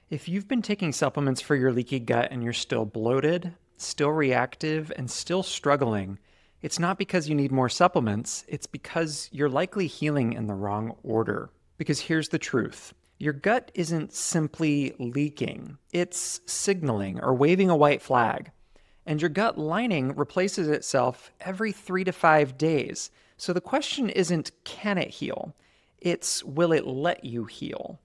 If you've been taking supplements for your leaky gut and you're still bloated, still reactive, and still struggling, it's not because you need more supplements, it's because you're likely healing in the wrong order. Because here's the truth. Your gut isn't simply leaking, it's signaling or waving a white flag. And your gut lining replaces itself every 3 to 5 days. So the question isn't, can it heal? It's, will it let you heal?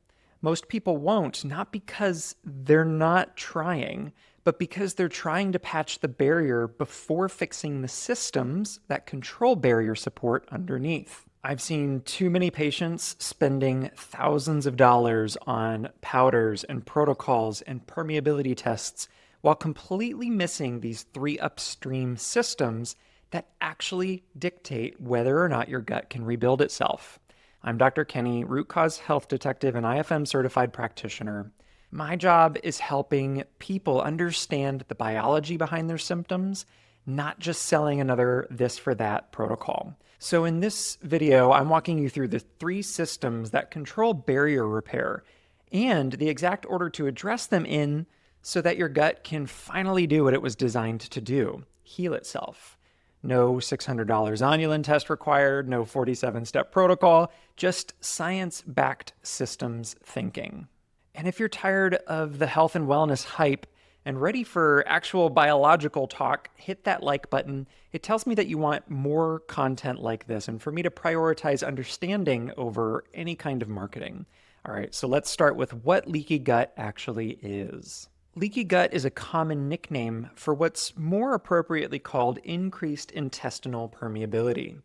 Most people won't, not because they're not trying, but because they're trying to patch the barrier before fixing the systems that control barrier support underneath. I've seen too many patients spending thousands of dollars on powders and protocols and permeability tests while completely missing these three upstream systems that actually dictate whether or not your gut can rebuild itself. I'm Dr. Kenny, root cause health detective and IFM certified practitioner. My job is helping people understand the biology behind their symptoms, not just selling another this for that protocol. So in this video, I'm walking you through the three systems that control barrier repair and the exact order to address them in so that your gut can finally do what it was designed to do, heal itself. No $600 zonulin test required, no 47-step protocol, just science-backed systems thinking. And if you're tired of the health and wellness hype and ready for actual biological talk, hit that like button. It tells me that you want more content like this and for me to prioritize understanding over any kind of marketing. All right, so let's start with what leaky gut actually is. Leaky gut is a common nickname for what's more appropriately called increased intestinal permeability.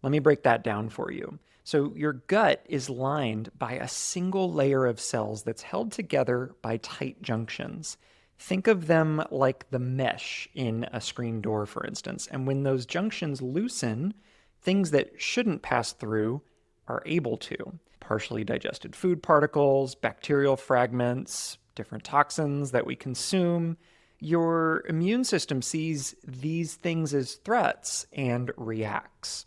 Let me break that down for you. So your gut is lined by a single layer of cells that's held together by tight junctions. Think of them like the mesh in a screen door, for instance. And when those junctions loosen, things that shouldn't pass through are able to. Partially digested food particles, bacterial fragments, different toxins that we consume. Your immune system sees these things as threats and reacts.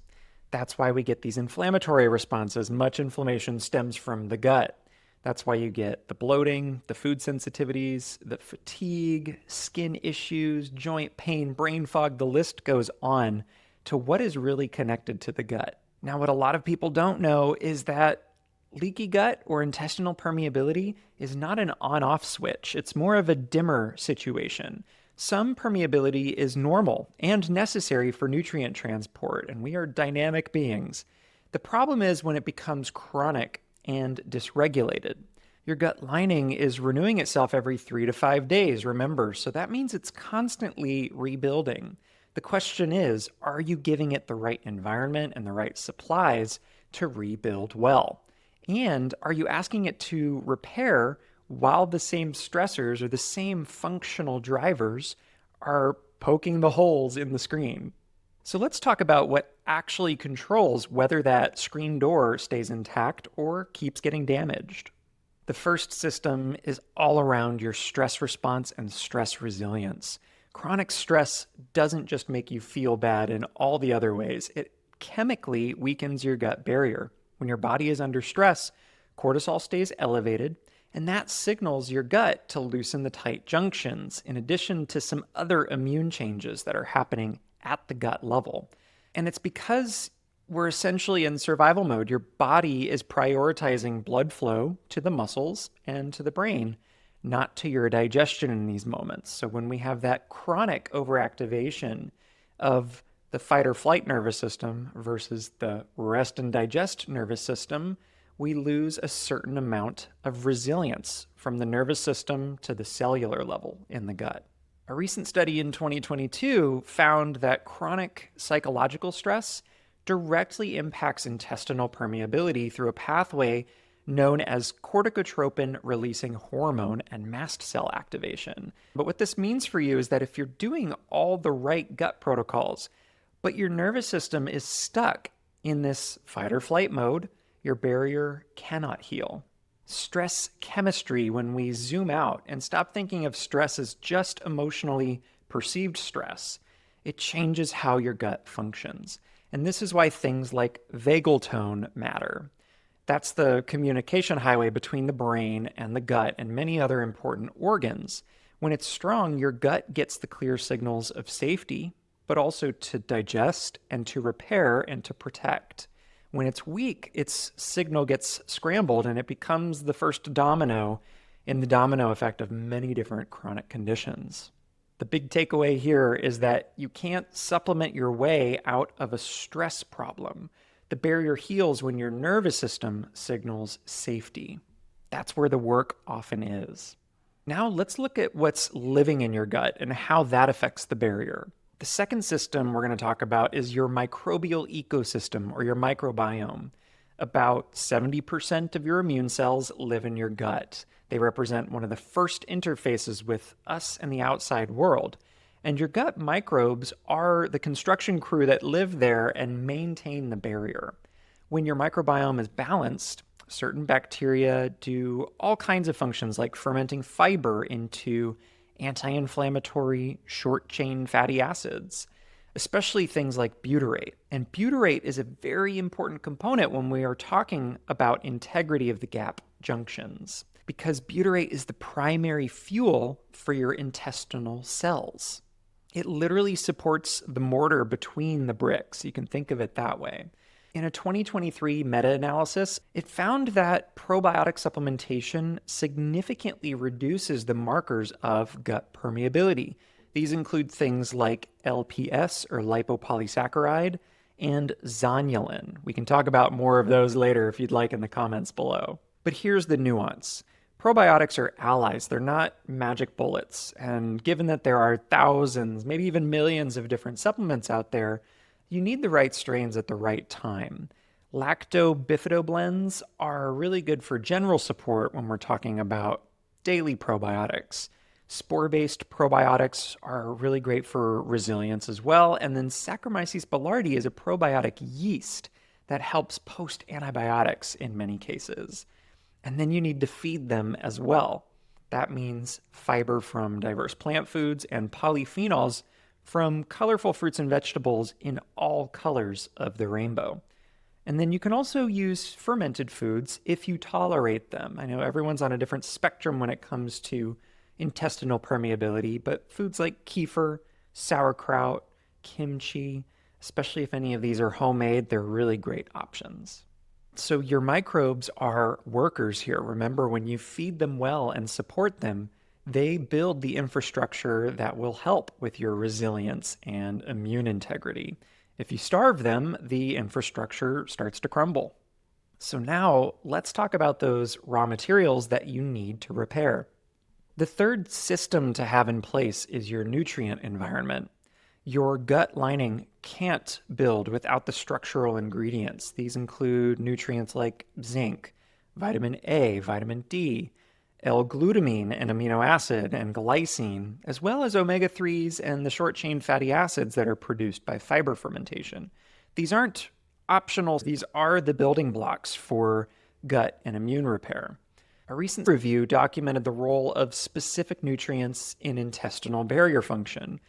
That's why we get these inflammatory responses. Much inflammation stems from the gut. That's why you get the bloating, the food sensitivities, the fatigue, skin issues, joint pain, brain fog, the list goes on to what is really connected to the gut. Now, what a lot of people don't know is that leaky gut or intestinal permeability is not an on-off switch. It's more of a dimmer situation. Some permeability is normal and necessary for nutrient transport, and we are dynamic beings. The problem is when it becomes chronic and dysregulated. Your gut lining is renewing itself every 3 to 5 days, remember, so that means it's constantly rebuilding. The question is, are you giving it the right environment and the right supplies to rebuild well? And are you asking it to repair while the same stressors or the same functional drivers are poking the holes in the screen? So let's talk about what actually controls whether that screen door stays intact or keeps getting damaged. The first system is all around your stress response and stress resilience. Chronic stress doesn't just make you feel bad in all the other ways. It chemically weakens your gut barrier. When your body is under stress, cortisol stays elevated, and that signals your gut to loosen the tight junctions, in addition to some other immune changes that are happening at the gut level. And it's because we're essentially in survival mode. Your body is prioritizing blood flow to the muscles and to the brain, not to your digestion in these moments. So when we have that chronic overactivation of the fight or flight nervous system versus the rest and digest nervous system, we lose a certain amount of resilience from the nervous system to the cellular level in the gut. A recent study in 2022 found that chronic psychological stress directly impacts intestinal permeability through a pathway known as corticotropin-releasing hormone and mast cell activation. But what this means for you is that if you're doing all the right gut protocols, but your nervous system is stuck in this fight or flight mode, your barrier cannot heal. Stress chemistry, when we zoom out and stop thinking of stress as just emotionally perceived stress, it changes how your gut functions. And this is why things like vagal tone matter. That's the communication highway between the brain and the gut and many other important organs. When it's strong, your gut gets the clear signals of safety, but also to digest and to repair and to protect. When it's weak, its signal gets scrambled and it becomes the first domino in the domino effect of many different chronic conditions. The big takeaway here is that you can't supplement your way out of a stress problem. The barrier heals when your nervous system signals safety. That's where the work often is. Now let's look at what's living in your gut and how that affects the barrier. The second system we're going to talk about is your microbial ecosystem, or your microbiome. About 70% of your immune cells live in your gut. They represent one of the first interfaces with us and the outside world. And your gut microbes are the construction crew that live there and maintain the barrier. When your microbiome is balanced, certain bacteria do all kinds of functions like fermenting fiber into anti-inflammatory short-chain fatty acids, especially things like butyrate. And butyrate is a very important component when we are talking about integrity of the gap junctions, because butyrate is the primary fuel for your intestinal cells. It literally supports the mortar between the bricks. You can think of it that way. In a 2023 meta-analysis, it found that probiotic supplementation significantly reduces the markers of gut permeability. These include things like LPS, or lipopolysaccharide, and zonulin. We can talk about more of those later if you'd like in the comments below. But here's the nuance. Probiotics are allies. They're not magic bullets. And given that there are thousands, maybe even millions of different supplements out there, you need the right strains at the right time. Lacto-bifido-blends are really good for general support when we're talking about daily probiotics. Spore-based probiotics are really great for resilience as well. And then Saccharomyces boulardii is a probiotic yeast that helps post-antibiotics in many cases. And then you need to feed them as well. That means fiber from diverse plant foods and polyphenols from colorful fruits and vegetables in all colors of the rainbow. And then you can also use fermented foods if you tolerate them. I know everyone's on a different spectrum when it comes to intestinal permeability, but foods like kefir, sauerkraut, kimchi, especially if any of these are homemade, they're really great options. So your microbes are workers here. Remember, when you feed them well and support them, they build the infrastructure that will help with your resilience and immune integrity. If you starve them, the infrastructure starts to crumble. So now let's talk about those raw materials that you need to repair. The third system to have in place is your nutrient environment. Your gut lining can't build without the structural ingredients. These include nutrients like zinc, vitamin A, vitamin D, L-glutamine, an amino acid, and glycine, as well as omega-3s and the short-chain fatty acids that are produced by fiber fermentation. These aren't optional. These are the building blocks for gut and immune repair. A recent review documented the role of specific nutrients in intestinal barrier function.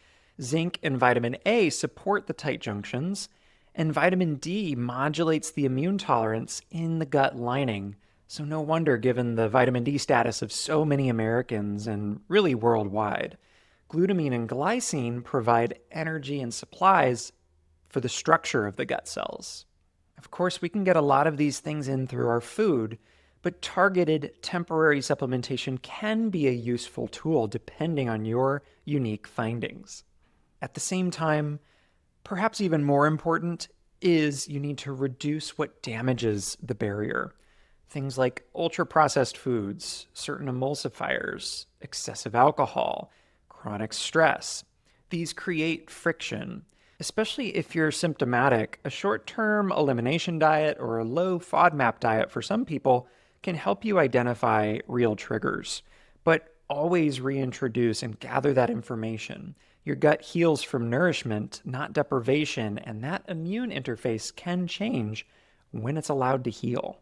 Zinc and vitamin A support the tight junctions, and vitamin D modulates the immune tolerance in the gut lining. So no wonder, given the vitamin D status of so many Americans and really worldwide. Glutamine and glycine provide energy and supplies for the structure of the gut cells. Of course, we can get a lot of these things in through our food, but targeted temporary supplementation can be a useful tool depending on your unique findings. At the same time, perhaps even more important is you need to reduce what damages the barrier. Things like ultra-processed foods, certain emulsifiers, excessive alcohol, chronic stress. These create friction. Especially if you're symptomatic, a short-term elimination diet or a low FODMAP diet for some people can help you identify real triggers. But always reintroduce and gather that information. Your gut heals from nourishment, not deprivation, and that immune interface can change when it's allowed to heal.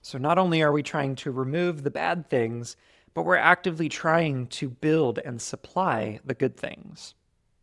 So not only are we trying to remove the bad things, but we're actively trying to build and supply the good things.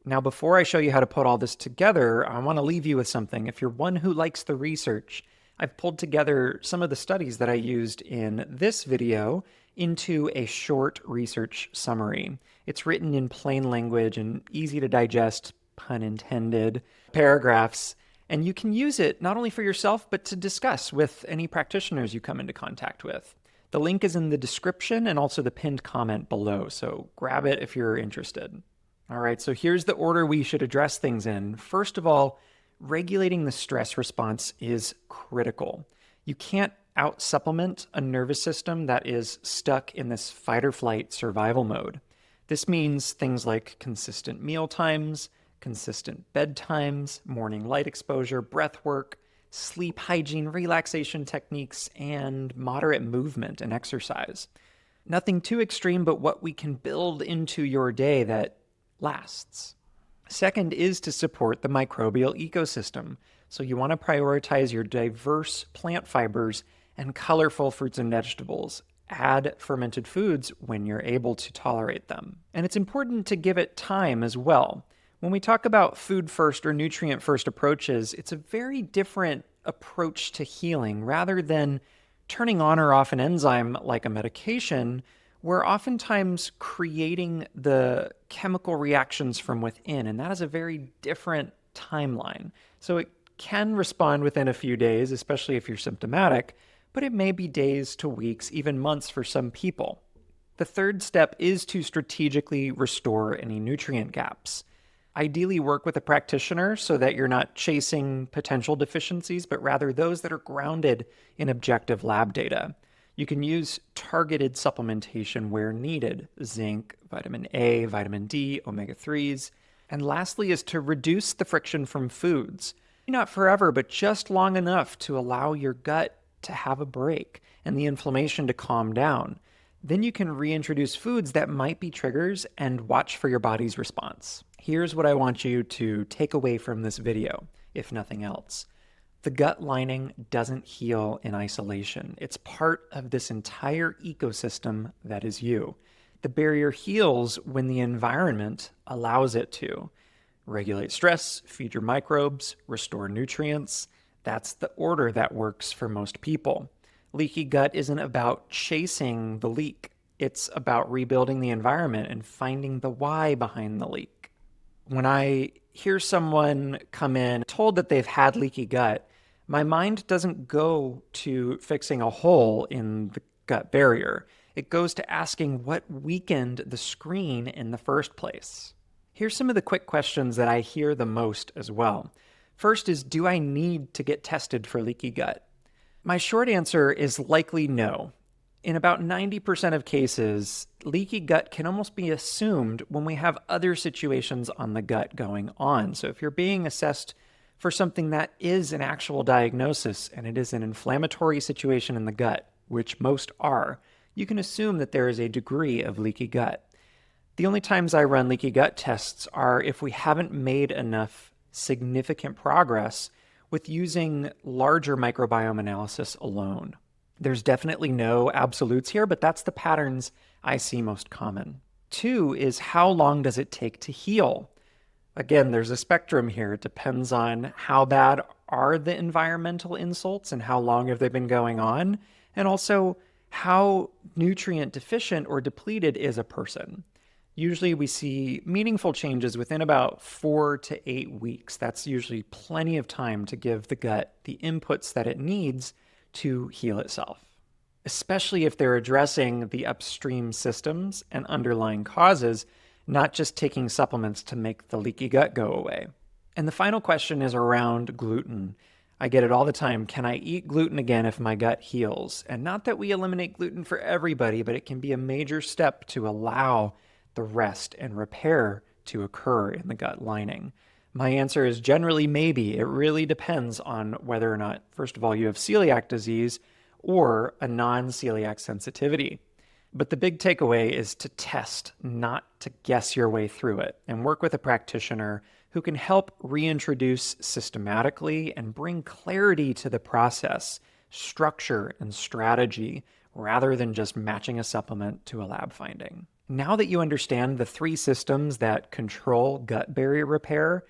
Now, before I show you how to put all this together, I want to leave you with something. If you're one who likes the research, I've pulled together some of the studies that I used in this video into a short research summary. It's written in plain language and easy to digest, pun intended, paragraphs, and you can use it not only for yourself, but to discuss with any practitioners you come into contact with. The link is in the description and also the pinned comment below, so grab it if you're interested. All right, so here's the order we should address things in. First of all, regulating the stress response is critical. You can't out-supplement a nervous system that is stuck in this fight-or-flight survival mode. This means things like consistent meal times, consistent bedtimes, morning light exposure, breath work, sleep hygiene, relaxation techniques, and moderate movement and exercise. Nothing too extreme, but what we can build into your day that lasts. Second is to support the microbial ecosystem. So you want to prioritize your diverse plant fibers and colorful fruits and vegetables. Add fermented foods when you're able to tolerate them. And it's important to give it time as well. When we talk about food first or nutrient first approaches, it's a very different approach to healing. Rather than turning on or off an enzyme like a medication, we're oftentimes creating the chemical reactions from within, and that is a very different timeline. So it can respond within a few days, especially if you're symptomatic, but it may be days to weeks, even months for some people. The third step is to strategically restore any nutrient gaps. Ideally, work with a practitioner so that you're not chasing potential deficiencies, but rather those that are grounded in objective lab data. You can use targeted supplementation where needed: zinc, vitamin A, vitamin D, omega-3s. And lastly is to reduce the friction from foods. Not forever, but just long enough to allow your gut to have a break and the inflammation to calm down. Then you can reintroduce foods that might be triggers and watch for your body's response. Here's what I want you to take away from this video, if nothing else. The gut lining doesn't heal in isolation. It's part of this entire ecosystem that is you. The barrier heals when the environment allows it to. Regulate stress, feed your microbes, restore nutrients. That's the order that works for most people. Leaky gut isn't about chasing the leak. It's about rebuilding the environment and finding the why behind the leak. When I hear someone come in told that they've had leaky gut, my mind doesn't go to fixing a hole in the gut barrier. It goes to asking what weakened the screen in the first place. Here's some of the quick questions that I hear the most as well. First is, do I need to get tested for leaky gut? My short answer is likely no. In about 90% of cases, leaky gut can almost be assumed when we have other situations on the gut going on. So if you're being assessed for something that is an actual diagnosis and it is an inflammatory situation in the gut, which most are, you can assume that there is a degree of leaky gut. The only times I run leaky gut tests are if we haven't made enough significant progress with using larger microbiome analysis alone. There's definitely no absolutes here, but that's the patterns I see most common. 2 is, how long does it take to heal? Again, there's a spectrum here. It depends on how bad are the environmental insults and how long have they been going on, and also how nutrient deficient or depleted is a person. Usually we see meaningful changes within about 4 to 8 weeks. That's usually plenty of time to give the gut the inputs that it needs to heal itself, especially if they're addressing the upstream systems and underlying causes, not just taking supplements to make the leaky gut go away. And the final question is around gluten. I get it all the time. Can I eat gluten again if my gut heals? And not that we eliminate gluten for everybody, but it can be a major step to allow the rest and repair to occur in the gut lining. My answer is generally maybe. It really depends on whether or not, first of all, you have celiac disease or a non-celiac sensitivity. But the big takeaway is to test, not to guess your way through it, and work with a practitioner who can help reintroduce systematically and bring clarity to the process, structure, and strategy, rather than just matching a supplement to a lab finding. Now that you understand the 3 systems that control gut barrier repair,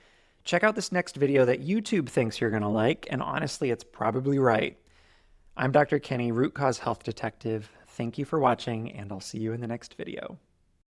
Check out this next video that YouTube thinks you're going to like, and honestly, it's probably right. I'm Dr. Kenny, Root Cause Health Detective. Thank you for watching, and I'll see you in the next video.